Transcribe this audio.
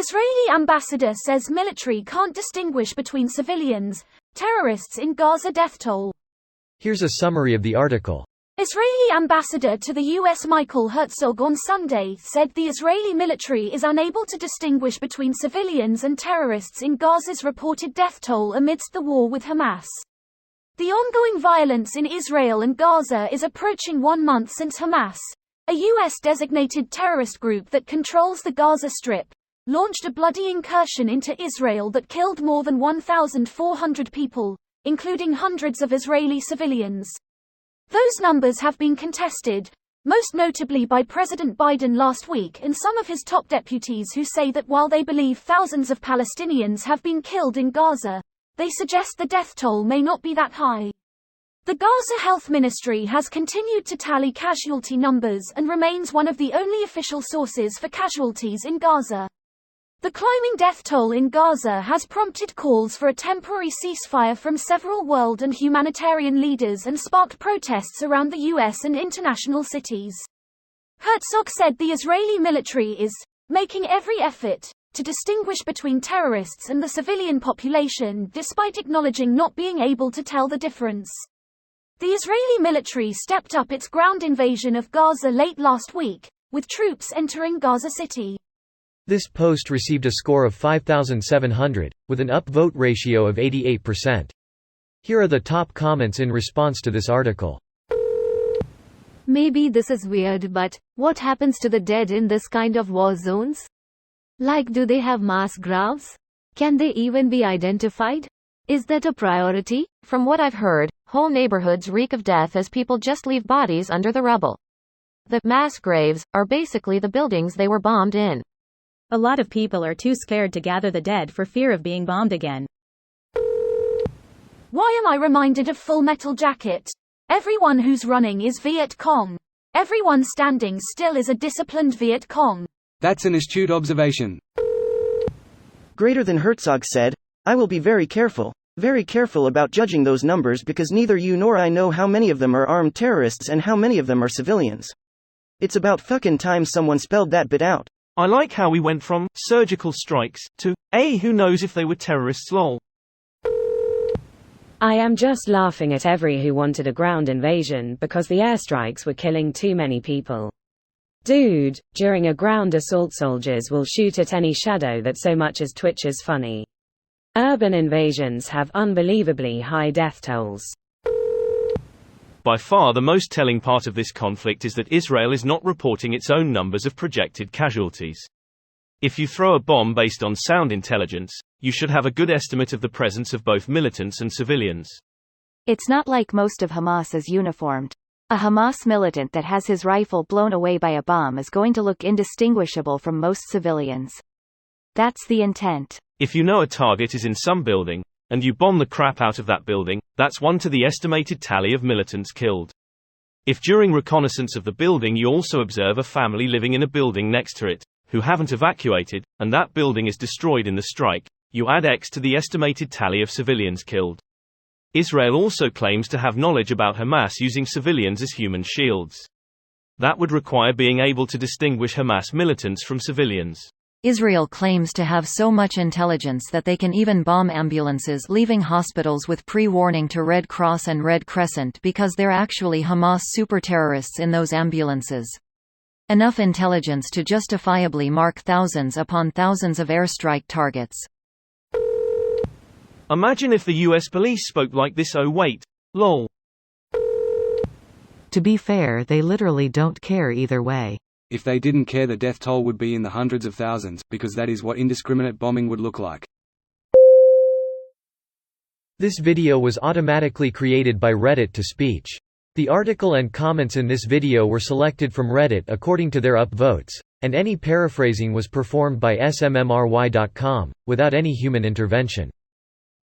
Israeli ambassador says military can't distinguish between civilians, terrorists in Gaza death toll. Here's a summary of the article. Israeli ambassador to the U.S. Michael Herzog on Sunday said the Israeli military is unable to distinguish between civilians and terrorists in Gaza's reported death toll amidst the war with Hamas. The ongoing violence in Israel and Gaza is approaching 1 month since Hamas, a U.S.-designated terrorist group that controls the Gaza Strip, launched a bloody incursion into Israel that killed more than 1,400 people, including hundreds of Israeli civilians. Those numbers have been contested, most notably by President Biden last week and some of his top deputies who say that while they believe thousands of Palestinians have been killed in Gaza, they suggest the death toll may not be that high. The Gaza Health Ministry has continued to tally casualty numbers and remains one of the only official sources for casualties in Gaza. The climbing death toll in Gaza has prompted calls for a temporary ceasefire from several world and humanitarian leaders and sparked protests around the U.S. and international cities. Herzog said the Israeli military is making every effort to distinguish between terrorists and the civilian population, despite acknowledging not being able to tell the difference. The Israeli military stepped up its ground invasion of Gaza late last week, with troops entering Gaza City. This post received a score of 5,700, with an upvote ratio of 88%. Here are the top comments in response to this article. Maybe this is weird, but what happens to the dead in this kind of war zones? Like, do they have mass graves? Can they even be identified? Is that a priority? From what I've heard, whole neighborhoods reek of death as people just leave bodies under the rubble. The mass graves are basically the buildings they were bombed in. A lot of people are too scared to gather the dead for fear of being bombed again. Why am I reminded of Full Metal Jacket? Everyone who's running is Viet Cong. Everyone standing still is a disciplined Viet Cong. That's an astute observation. Greater than Herzog said, I will be very careful about judging those numbers because neither you nor I know how many of them are armed terrorists and how many of them are civilians. It's about fucking time someone spelled that bit out. I like how we went from surgical strikes to who knows if they were terrorists lol. I am just laughing at every who wanted a ground invasion because the airstrikes were killing too many people. Dude, during a ground assault soldiers will shoot at any shadow that so much as twitches funny. Urban invasions have unbelievably high death tolls. By far the most telling part of this conflict is that Israel is not reporting its own numbers of projected casualties. If you throw a bomb based on sound intelligence, you should have a good estimate of the presence of both militants and civilians. It's not like most of Hamas is uniformed. A Hamas militant that has his rifle blown away by a bomb is going to look indistinguishable from most civilians. That's the intent. If you know a target is in some building, and you bomb the crap out of that building, that's 1 to the estimated tally of militants killed. If during reconnaissance of the building you also observe a family living in a building next to it, who haven't evacuated, and that building is destroyed in the strike, you add X to the estimated tally of civilians killed. Israel also claims to have knowledge about Hamas using civilians as human shields. That would require being able to distinguish Hamas militants from civilians. Israel claims to have so much intelligence that they can even bomb ambulances leaving hospitals with pre-warning to Red Cross and Red Crescent because they're actually Hamas super-terrorists in those ambulances. Enough intelligence to justifiably mark thousands upon thousands of airstrike targets. Imagine if the US police spoke like this. Oh wait, lol. To be fair, they literally don't care either way. If they didn't care, the death toll would be in the hundreds of thousands, because that is what indiscriminate bombing would look like. This video was automatically created by Reddit to speech. The article and comments in this video were selected from Reddit according to their upvotes, and any paraphrasing was performed by smmry.com, without any human intervention.